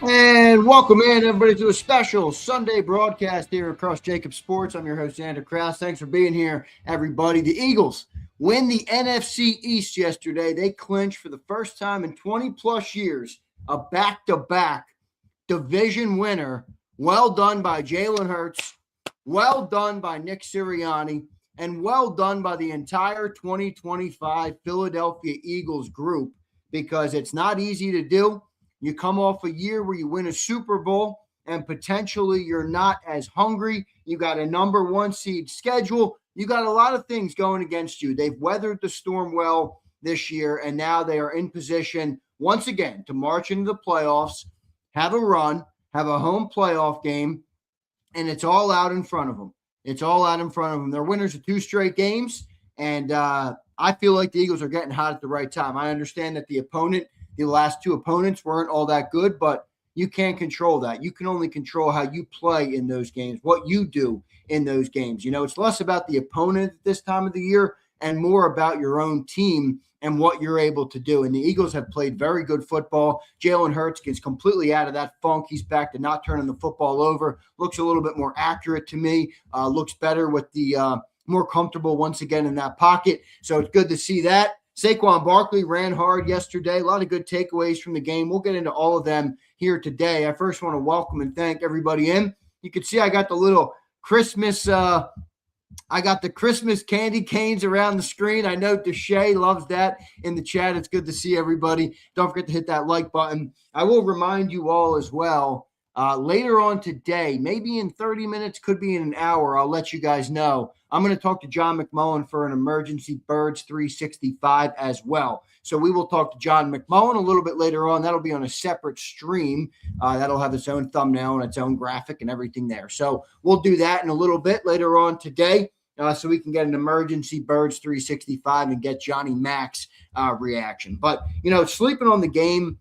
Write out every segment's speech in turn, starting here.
And welcome in, everybody, to a special Sunday broadcast here across JAKIB Sports. I'm your host, Zander Krause. Thanks for being here, everybody. The Eagles win the NFC East yesterday. They clinched for the first time in 20-plus years a back-to-back division winner. Well done by Jalen Hurts. Well done by Nick Sirianni. And well done by the entire 2025 Philadelphia Eagles group, because it's not easy to do. You come off a year where you win a Super Bowl and potentially you're not as hungry. You got a number one seed schedule. You got a lot of things going against you. They've weathered the storm well this year, and now they are in position once again to march into the playoffs, have a run, have a home playoff game, and it's all out in front of them. It's all out in front of them. They're winners of two straight games, and I feel like the Eagles are getting hot at the right time. I understand that the last two opponents weren't all that good, but you can't control that. You can only control how you play in those games, what you do in those games. It's less about the opponent at this time of the year and more about your own team and what you're able to do. And the Eagles have played very good football. Jalen Hurts gets completely out of that funk. He's back to not turning the football over. Looks a little bit more accurate to me. Looks better with the more comfortable once again in that pocket. So it's good to see that. Saquon Barkley ran hard yesterday. A lot of good takeaways from the game. We'll get into all of them here today. I first want to welcome and thank everybody in. You can see I got the little Christmas I got the Christmas candy canes around the screen. I know Deshay loves that in the chat. It's good to see everybody. Don't forget to hit that like button. I will remind you all as well, later on today, maybe in 30 minutes, could be in an hour, I'll let you guys know. I'm going to talk to John McMullen for an emergency Birds 365 as well. So we will talk to John McMullen a little bit later on. That'll be on a separate stream. That'll have its own thumbnail and its own graphic and everything there. So we'll do that in a little bit later on today. So we can get an emergency Birds 365 and get Johnny Mac's reaction. But, sleeping on the game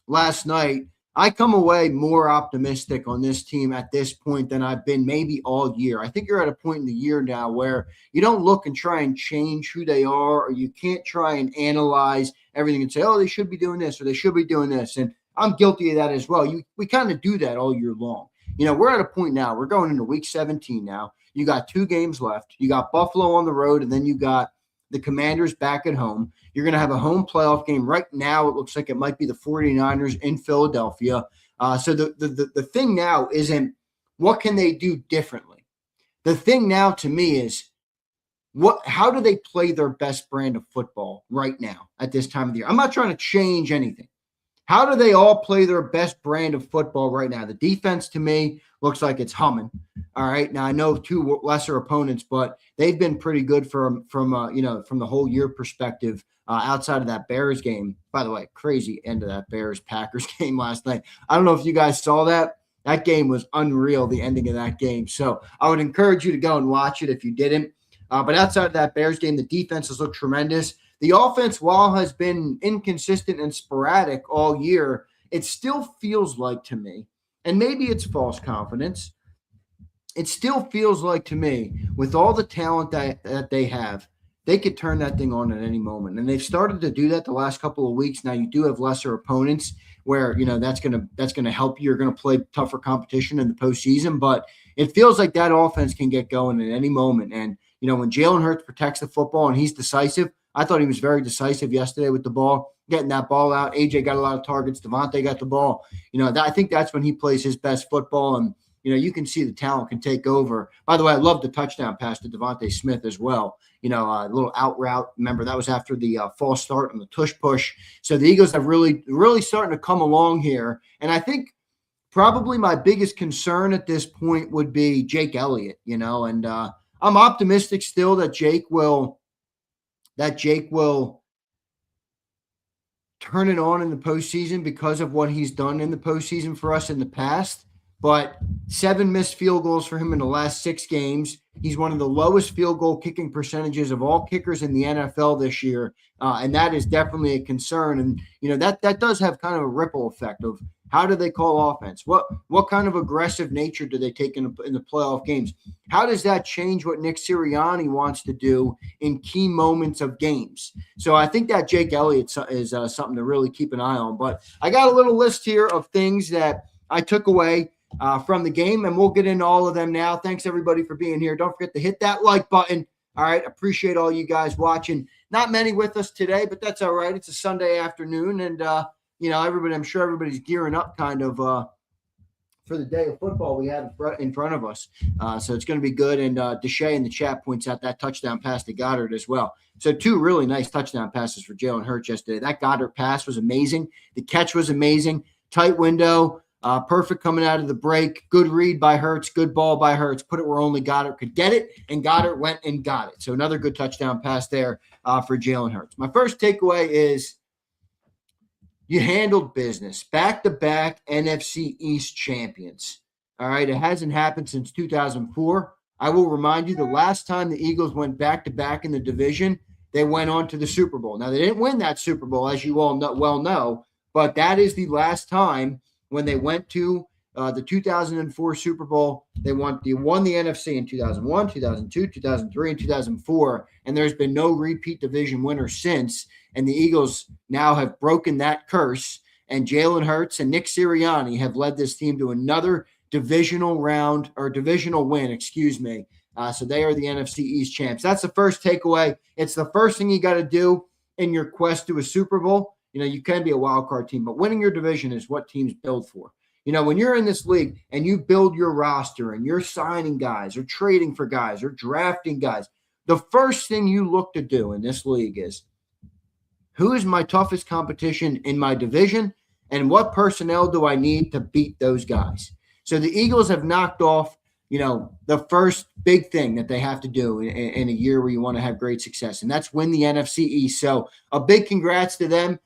last night, I come away more optimistic on this team at this point than I've been maybe all year. I think you're at a point in the year now where you don't look and try and change who they are, or you can't try and analyze everything and say, oh, they should be doing this or they should be doing this. And I'm guilty of that as well. We kind of do that all year long. We're at a point now. We're going into week 17 now. You got 2 games left. You got Buffalo on the road, and then you got the Commanders back at home. You're going to have a home playoff game. Right now, it looks like it might be the 49ers in Philadelphia. So the thing now isn't what can they do differently. The thing now to me is how do they play their best brand of football right now at this time of the year? I'm not trying to change anything. How do they all play their best brand of football right now? The defense, to me, looks like it's humming. All right. Now, I know 2 lesser opponents, but they've been pretty good from the whole year perspective outside of that Bears game. By the way, crazy end of that Bears-Packers game last night. I don't know if you guys saw that. That game was unreal, the ending of that game. So I would encourage you to go and watch it if you didn't. But outside of that Bears game, the defense has looked tremendous. The offense, while has been inconsistent and sporadic all year, it still feels like to me, and maybe it's false confidence, it still feels like to me, with all the talent that they have, they could turn that thing on at any moment. And they've started to do that the last couple of weeks. Now you do have lesser opponents where, that's gonna help you. You're gonna play tougher competition in the postseason, but it feels like that offense can get going at any moment. And when Jalen Hurts protects the football and he's decisive, I thought he was very decisive yesterday with the ball, getting that ball out. AJ got a lot of targets. Devontae got the ball. I think that's when he plays his best football. And, you can see the talent can take over. By the way, I love the touchdown pass to Devontae Smith as well. A little out route. Remember, that was after the false start on the tush push. So the Eagles have really, really starting to come along here. And I think probably my biggest concern at this point would be Jake Elliott, and I'm optimistic still that Jake will turn it on in the postseason because of what he's done in the postseason for us in the past. but 7 missed field goals for him in the last 6 games. He's one of the lowest field goal kicking percentages of all kickers in the NFL this year, and that is definitely a concern. And that does have kind of a ripple effect of how do they call offense? What kind of aggressive nature do they take in the playoff games? How does that change what Nick Sirianni wants to do in key moments of games? So I think that Jake Elliott is something to really keep an eye on. But I got a little list here of things that I took away from the game, and we'll get into all of them now. Thanks, everybody, for being here. Don't forget to hit that like button. All right, appreciate all you guys watching. Not many with us today, but that's all right. It's a Sunday afternoon, and I'm sure everybody's gearing up kind of for the day of football we have in front of us. So it's going to be good. And Deshae in the chat points out that touchdown pass to Goddard as well. So 2 really nice touchdown passes for Jalen Hurts yesterday. That Goddard pass was amazing. The catch was amazing. Tight window. Perfect coming out of the break. Good read by Hurts. Good ball by Hurts. Put it where only Goddard could get it, and Goddard went and got it. So another good touchdown pass there for Jalen Hurts. My first takeaway is you handled business. Back-to-back NFC East champions. All right, it hasn't happened since 2004. I will remind you the last time the Eagles went back-to-back in the division, they went on to the Super Bowl. Now, they didn't win that Super Bowl, as you all well know, but that is the last time when they went to the 2004 Super Bowl. They won the NFC in 2001, 2002, 2003, and 2004, and there's been no repeat division winner since, and the Eagles now have broken that curse, and Jalen Hurts and Nick Sirianni have led this team to another divisional win, so they are the NFC East champs. That's the first takeaway. It's the first thing you got to do in your quest to a Super Bowl. You can be a wild card team, but winning your division is what teams build for. When you're in this league and you build your roster and you're signing guys or trading for guys or drafting guys, the first thing you look to do in this league is who is my toughest competition in my division and what personnel do I need to beat those guys? So the Eagles have knocked off, the first big thing that they have to do in a year where you want to have great success, and that's win the NFC East. So a big congrats to them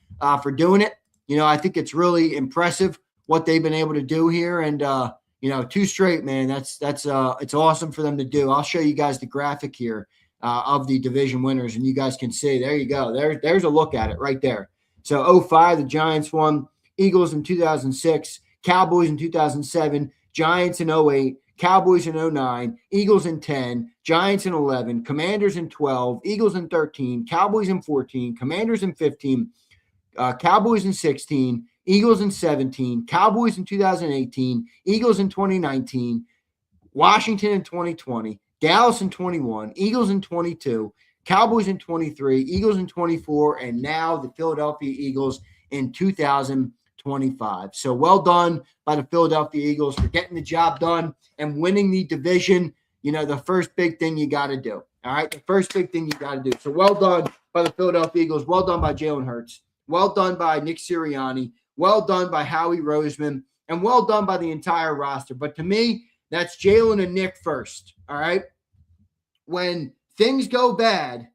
for doing it. I think it's really impressive what they've been able to do here, and 2 straight, man. That's it's awesome for them to do. I'll show you guys the graphic here of the division winners, and you guys can see. There you go. There's a look at it right there. So 2005, the Giants won. Eagles in 2006, Cowboys in 2007, Giants in 2008. Cowboys in 2009, Eagles in 10, Giants in 11, Commanders in 12, Eagles in 13, Cowboys in 14, Commanders in 15, Cowboys in 16, Eagles in 17, Cowboys in 2018, Eagles in 2019, Washington in 2020, Dallas in 21, Eagles in 22, Cowboys in 23, Eagles in 24, and now the Philadelphia Eagles in 2025. So well done by the Philadelphia Eagles for getting the job done and winning the division. The first big thing you got to do. All right, the first big thing you got to do. So well done by the Philadelphia Eagles. Well done by Jalen Hurts. Well done by Nick Sirianni. Well done by Howie Roseman. And well done by the entire roster. But to me, that's Jalen and Nick first. All right. When things go bad,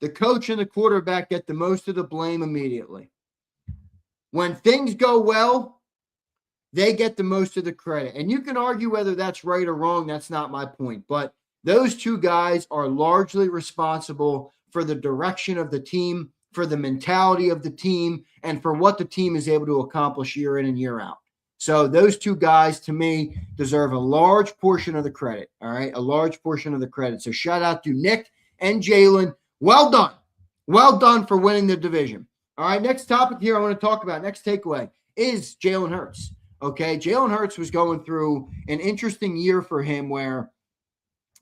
the coach and the quarterback get the most of the blame immediately. When things go well, they get the most of the credit. And you can argue whether that's right or wrong. That's not my point. But those 2 guys are largely responsible for the direction of the team, for the mentality of the team, and for what the team is able to accomplish year in and year out. So those 2 guys, to me, deserve a large portion of the credit. All right, a large portion of the credit. So shout out to Nick and Jalen. Well done. Well done for winning the division. All right, next topic here I want to talk about, next takeaway, is Jalen Hurts. Okay, Jalen Hurts was going through an interesting year for him where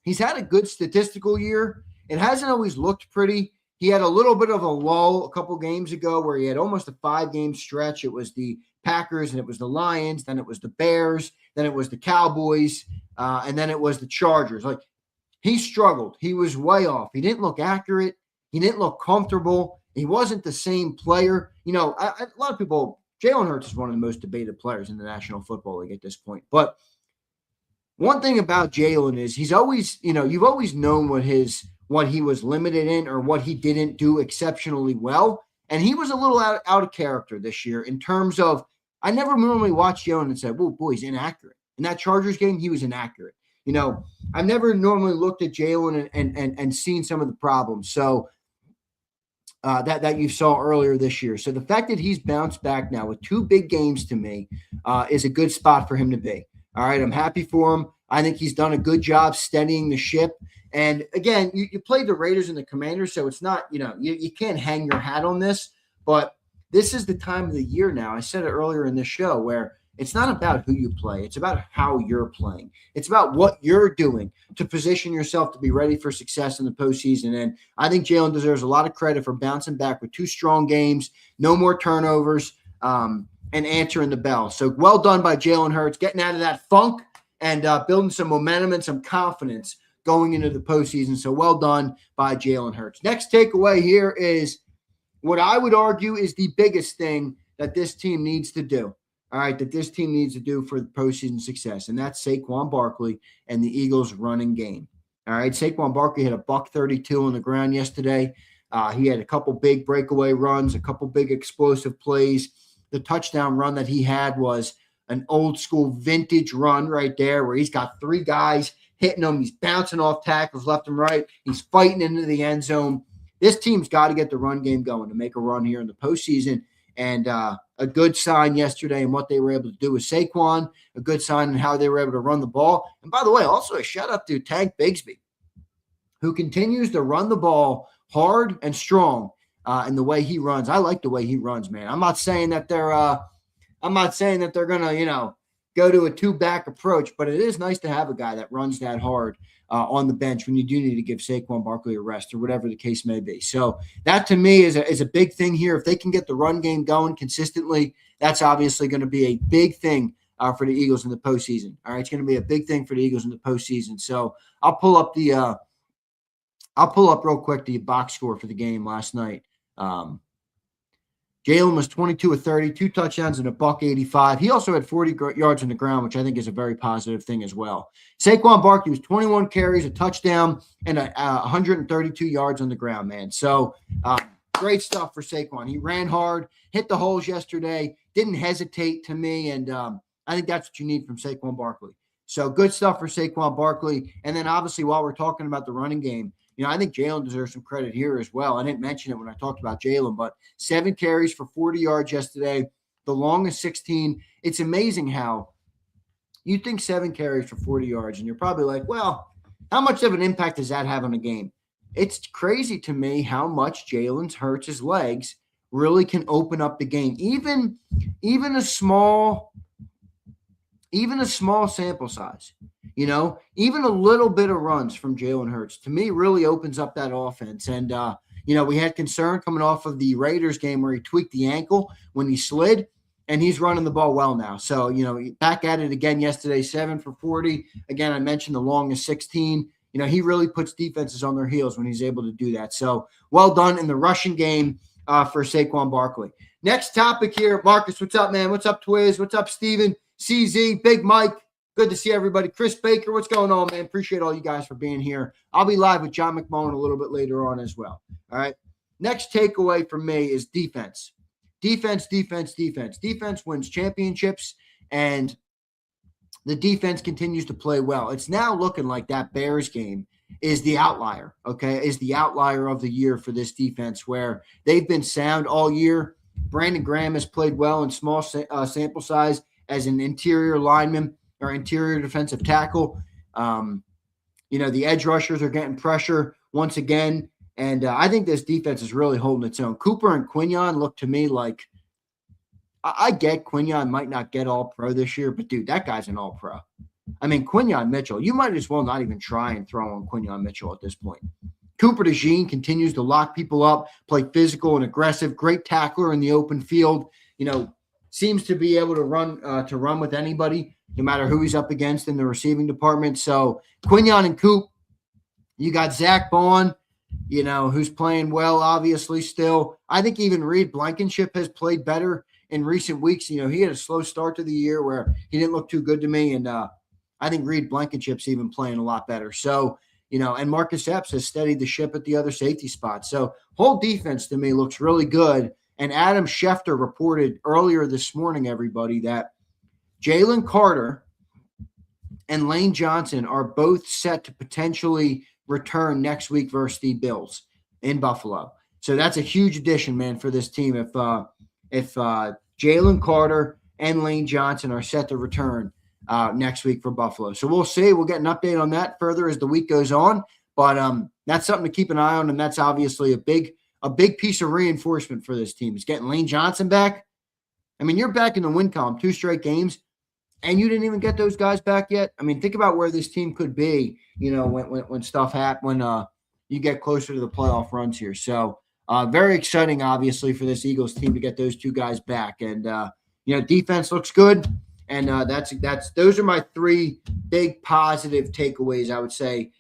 he's had a good statistical year. It hasn't always looked pretty. He had a little bit of a lull a couple games ago where he had almost a 5-game stretch. It was the Packers, and it was the Lions, then it was the Bears, then it was the Cowboys, and then it was the Chargers. Like, he struggled. He was way off. He didn't look accurate. He didn't look comfortable. He wasn't the same player. A lot of people, Jalen Hurts is one of the most debated players in the National Football League at this point. But one thing about Jalen is he's always, you've always known what he was limited in or what he didn't do exceptionally well. And he was a little out of character this year in terms of, I never normally watched Jalen and said, "Whoa, boy, he's inaccurate." In that Chargers game, he was inaccurate. I've never normally looked at Jalen and seen some of the problems. So that you saw earlier this year. So the fact that he's bounced back now with 2 big games to me is a good spot for him to be. All right, I'm happy for him. I think he's done a good job steadying the ship. And again, you played the Raiders and the Commanders, so it's not, you can't hang your hat on this. But this is the time of the year now. I said it earlier in the show where it's not about who you play. It's about how you're playing. It's about what you're doing to position yourself to be ready for success in the postseason. And I think Jalen deserves a lot of credit for bouncing back with 2 strong games, no more turnovers, and answering the bell. So well done by Jalen Hurts, getting out of that funk and building some momentum and some confidence going into the postseason. So well done by Jalen Hurts. Next takeaway here is what I would argue is the biggest thing that this team needs to do. All right, that this team needs to do for the postseason success, and that's Saquon Barkley and the Eagles' running game. All right, Saquon Barkley had a $132 on the ground yesterday. He had a couple big breakaway runs, a couple big explosive plays. The touchdown run that he had was an old school vintage run right there where he's got 3 guys hitting him. He's bouncing off tackles left and right. He's fighting into the end zone. This team's got to get the run game going to make a run here in the postseason. And a good sign yesterday in what they were able to do with Saquon, a good sign in how they were able to run the ball. And by the way, also a shout out to Tank Bigsby, who continues to run the ball hard and strong in the way he runs. I like the way he runs, man. I'm not saying that they're gonna, go to a 2-back approach, but it is nice to have a guy that runs that hard on the bench when you do need to give Saquon Barkley a rest or whatever the case may be. So that to me is a big thing here. If they can get the run game going consistently, that's obviously going to be a big thing for the Eagles in the postseason. All right, it's going to be a big thing for the Eagles in the postseason. So I'll pull up real quick the box score for the game last night. Jalen was 22 of 30, 2 touchdowns and a $185. He also had 40 yards on the ground, which I think is a very positive thing as well. Saquon Barkley was 21 carries, a touchdown, and 132 yards on the ground, man. So great stuff for Saquon. He ran hard, hit the holes yesterday, didn't hesitate to me, and I think that's what you need from Saquon Barkley. So good stuff for Saquon Barkley. And then obviously while we're talking about the running game, I think Jalen deserves some credit here as well. I didn't mention it when I talked about Jalen, but 7 carries for 40 yards yesterday, the longest 16. It's amazing how you think 7 carries for 40 yards, and you're probably like, well, how much of an impact does that have on a game? It's crazy to me how much Jalen Hurts' legs really can open up the game. Even a small sample size. Even a little bit of runs from Jalen Hurts, to me, really opens up that offense. And, we had concern coming off of the Raiders game where he tweaked the ankle when he slid, and he's running the ball well now. So, back at it again yesterday, 7 for 40. Again, I mentioned the longest 16. He really puts defenses on their heels when he's able to do that. So, well done in the rushing game for Saquon Barkley. Next topic here, Marcus, what's up, man? What's up, Twiz? What's up, Steven? CZ, Big Mike. Good to see everybody. Chris Baker, what's going on, man? Appreciate all you guys for being here. I'll be live with John McMullen a little bit later on as well. All right. Next takeaway from me is defense. Defense. Defense wins championships, and the defense continues to play well. It's now looking like that Bears game is the outlier, okay, is the outlier of the year for this defense, where they've been sound all year. Brandon Graham has played well in small sample size as an interior lineman or interior defensive tackle. The edge rushers are getting pressure once again. And I think this defense is really holding its own. Cooper and Quinyon look to me like I get Quinyon might not get all pro this year, but dude, that guy's an all pro. I mean, Quinyon Mitchell, you might as well not even try and throw on Quinyon Mitchell at this point. Cooper DeJean continues to lock people up, play physical and aggressive, great tackler in the open field, seems to be able to run with anybody, no matter who he's up against in the receiving department. So Quinyon and Coop, you got Zach Bond, who's playing well, obviously still. I think even Reed Blankenship has played better in recent weeks. He had a slow start to the year where he didn't look too good to me. And I think Reed Blankenship's even playing a lot better. So, and Marcus Epps has steadied the ship at the other safety spot. So whole defense to me looks really good. And Adam Schefter reported earlier this morning, everybody, that Jalen Carter and Lane Johnson are both set to potentially return next week versus the Bills in Buffalo. So that's a huge addition, man, for this team. If Jalen Carter and Lane Johnson are set to return next week for Buffalo. So we'll see. We'll get an update on that further as the week goes on. But that's something to keep an eye on, and that's obviously a big piece of reinforcement for this team is getting Lane Johnson back. I mean, you're back in the win column 2 straight games, and you didn't even get those guys back yet. I mean, think about where this team could be, when stuff happens, when you get closer to the playoff runs here. So very exciting, obviously, for this Eagles team to get those 2 guys back. And, defense looks good. And those are my 3 big positive takeaways, I would say,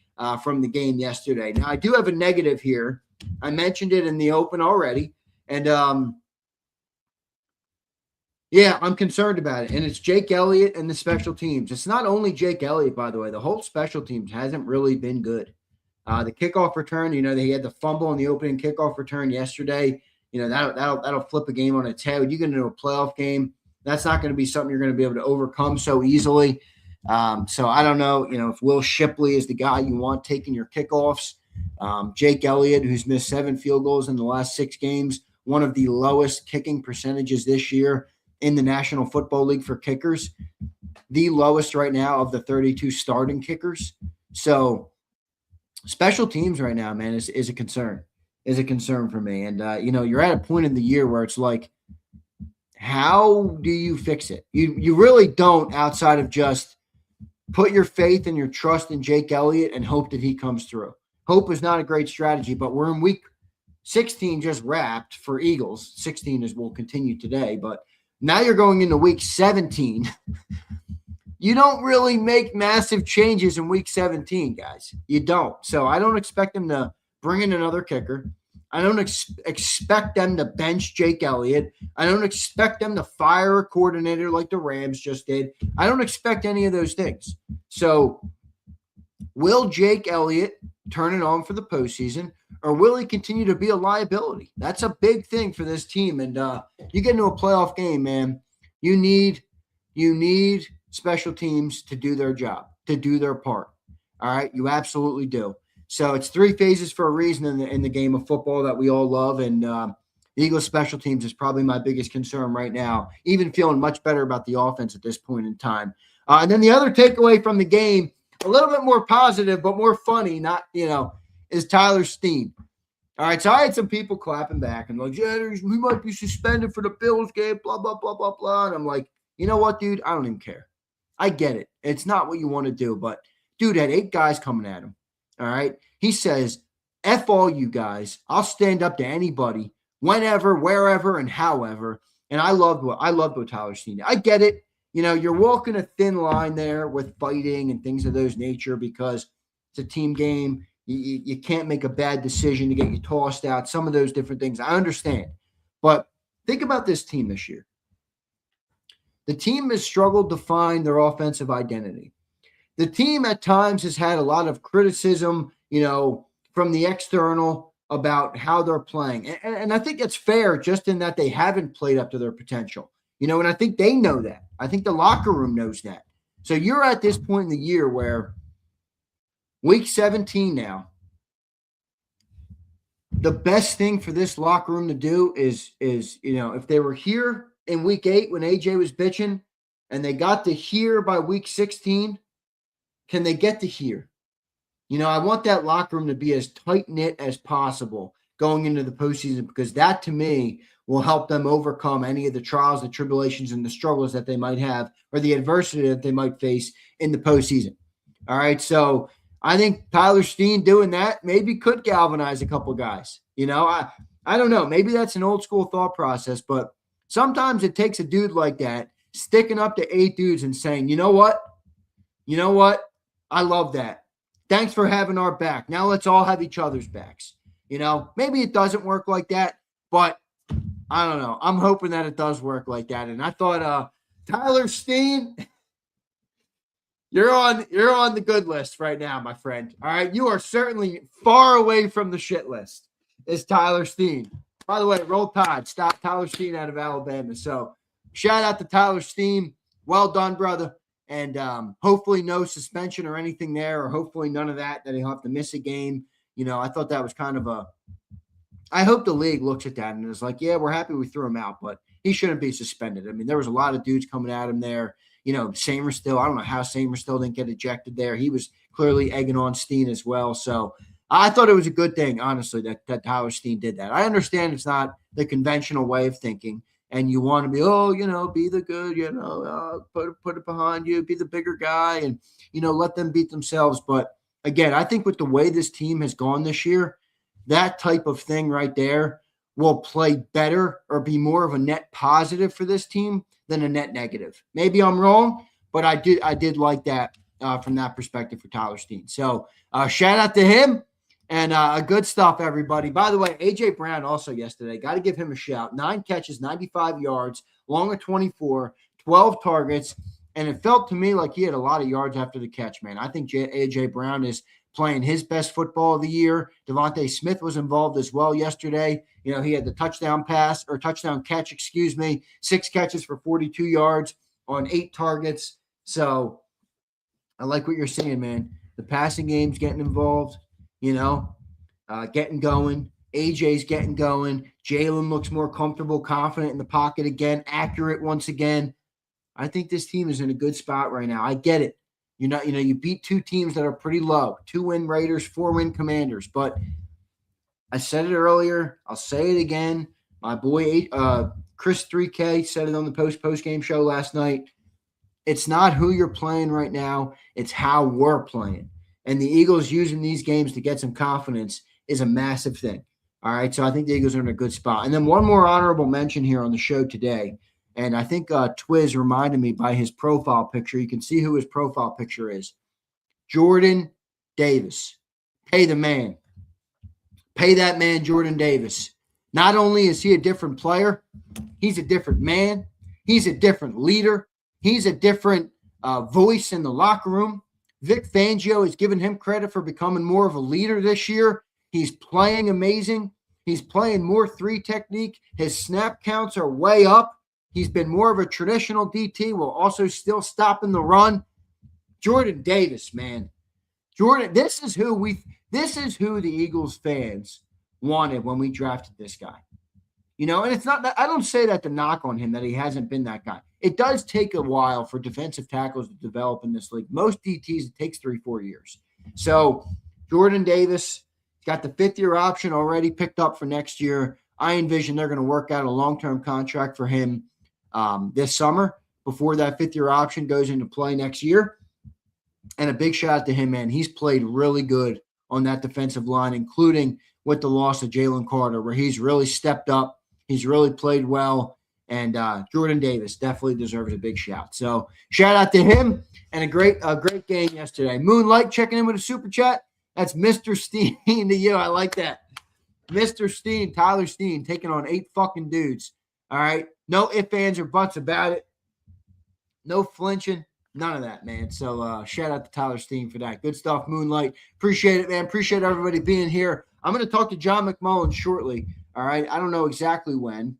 from the game yesterday. Now, I do have a negative here. I mentioned it in the open already. And, I'm concerned about it. And it's Jake Elliott and the special teams. It's not only Jake Elliott, by the way. The whole special teams hasn't really been good. The kickoff return, he had the fumble in the opening kickoff return yesterday. That'll flip a game on its head. You get into a playoff game, that's not going to be something you're going to be able to overcome so easily. So I don't know, if Will Shipley is the guy you want taking your kickoffs. Jake Elliott, who's missed 7 field goals in the last 6 games, one of the lowest kicking percentages this year in the National Football League for kickers, the lowest right now of the 32 starting kickers. So special teams right now, man, is a concern for me. And, you're at a point in the year where it's like, how do you fix it? You really don't, outside of just put your faith and your trust in Jake Elliott and hope that he comes through. Hope is not a great strategy, but we're in week 16 just wrapped for Eagles. 16 will continue today, but now you're going into week 17. You don't really make massive changes in week 17, guys. You don't. So I don't expect them to bring in another kicker. I don't expect them to bench Jake Elliott. I don't expect them to fire a coordinator like the Rams just did. I don't expect any of those things. So will Jake Elliott turn it on for the postseason, or will he continue to be a liability? That's a big thing for this team. And you get into a playoff game, man, you need special teams to do their job, to do their part. All right? You absolutely do. So it's 3 phases for a reason in the game of football that we all love. And the Eagles special teams is probably my biggest concern right now, even feeling much better about the offense at this point in time. And then the other takeaway from the game, a little bit more positive, but more funny, is Tyler Steen. All right, so I had some people clapping back and like, yeah, he might be suspended for the Bills game, blah, blah, blah, blah, blah. And I'm like, you know what, dude? I don't even care. I get it. It's not what you want to do, but dude had 8 guys coming at him. All right. He says, F all you guys. I'll stand up to anybody, whenever, wherever, and however. And I loved what Tyler Steen did. I get it. You're walking a thin line there with fighting and things of those nature because it's a team game. You can't make a bad decision to get you tossed out. Some of those different things. I understand. But think about this team this year. The team has struggled to find their offensive identity. The team at times has had a lot of criticism, from the external about how they're playing. And I think it's fair just in that they haven't played up to their potential, and I think they know that. I think the locker room knows that. So you're at this point in the year where week 17 now, the best thing for this locker room to do is if they were here in week 8 when AJ was bitching and they got to here by week 16, can they get to here? I want that locker room to be as tight-knit as possible going into the postseason because that, to me, will help them overcome any of the trials, the tribulations, and the struggles that they might have or the adversity that they might face in the postseason. All right, so I think Tyler Steen doing that maybe could galvanize a couple guys. I don't know. Maybe that's an old-school thought process, but sometimes it takes a dude like that sticking up to 8 dudes and saying, you know what? I love that. Thanks for having our back. Now let's all have each other's backs. Maybe it doesn't work like that, but I don't know. I'm hoping that it does work like that. And I thought, Tyler Steen, you're on the good list right now, my friend. All right. You are certainly far away from the shit list, is Tyler Steen. By the way, roll Tide. Stop Tyler Steen out of Alabama. So shout out to Tyler Steen. Well done, brother. And hopefully no suspension or anything there, or hopefully none of that he'll have to miss a game. I thought that was kind of I hope the league looks at that and is like, yeah, we're happy we threw him out, but he shouldn't be suspended. I mean, there was a lot of dudes coming at him there. Samerstill, I don't know how Samerstill didn't get ejected there. He was clearly egging on Steen as well. So I thought it was a good thing, honestly, that Tyler Steen did that. I understand it's not the conventional way of thinking, and you want to be, be the good, put it behind you, be the bigger guy, and, let them beat themselves. But, again, I think with the way this team has gone this year, that type of thing right there will play better or be more of a net positive for this team than a net negative. Maybe I'm wrong, but I did like that from that perspective for Tyler Steen. So shout out to him and good stuff, everybody. By the way, A.J. Brown also yesterday, got to give him a shout. 9 catches, 95 yards, long of 24, 12 targets, and it felt to me like he had a lot of yards after the catch, man. I think A.J. Brown is playing his best football of the year. Devontae Smith was involved as well yesterday. He had the touchdown catch, 6 catches for 42 yards on 8 targets. So I like what you're saying, man. The passing game's getting involved, getting going. AJ's getting going. Jalen looks more comfortable, confident in the pocket again, accurate once again. I think this team is in a good spot right now. I get it. You beat 2 teams that are pretty low, 2-win Raiders, 4-win Commanders. But I said it earlier. I'll say it again. My boy Chris 3K said it on the post-game show last night. It's not who you're playing right now. It's how we're playing. And the Eagles using these games to get some confidence is a massive thing. All right, so I think the Eagles are in a good spot. And then one more honorable mention here on the show today. And I think Twiz reminded me by his profile picture. You can see who his profile picture is. Jordan Davis. Pay the man. Pay that man, Jordan Davis. Not only is he a different player, he's a different man. He's a different leader. He's a different voice in the locker room. Vic Fangio has given him credit for becoming more of a leader this year. He's playing amazing. He's playing more 3 technique. His snap counts are way up. He's been more of a traditional DT while also still stopping the run. Jordan Davis, man. Jordan, this is who the Eagles fans wanted when we drafted this guy. And it's not that I don't say that to knock on him that he hasn't been that guy. It does take a while for defensive tackles to develop in this league. Most DTs, it takes 3-4 years. So Jordan Davis got the 5th-year option already picked up for next year. I envision they're going to work out a long-term contract for him this summer before that 5th-year option goes into play next year. And a big shout out to him, man. He's played really good on that defensive line, including with the loss of Jalen Carter, where he's really stepped up. He's really played well. And Jordan Davis definitely deserves a big shout. So shout out to him and a great game yesterday. Moonlight checking in with a super chat. That's Mr. Steen to you. I like that. Mr. Steen, Tyler Steen, taking on 8 fucking dudes. All right. No ifs, ands, or buts about it. No flinching. None of that, man. So shout out to Tyler Steen for that. Good stuff, Moonlight. Appreciate it, man. Appreciate everybody being here. I'm going to talk to John McMullen shortly. All right. I don't know exactly when.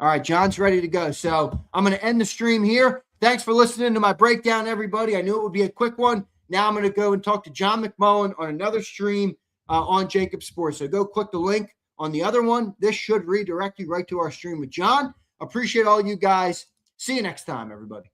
All right. John's ready to go. So I'm going to end the stream here. Thanks for listening to my breakdown, everybody. I knew it would be a quick one. Now I'm going to go and talk to John McMullen on another stream on JAKIB Sports. So go click the link on the other one. This should redirect you right to our stream with John. Appreciate all you guys. See you next time, everybody.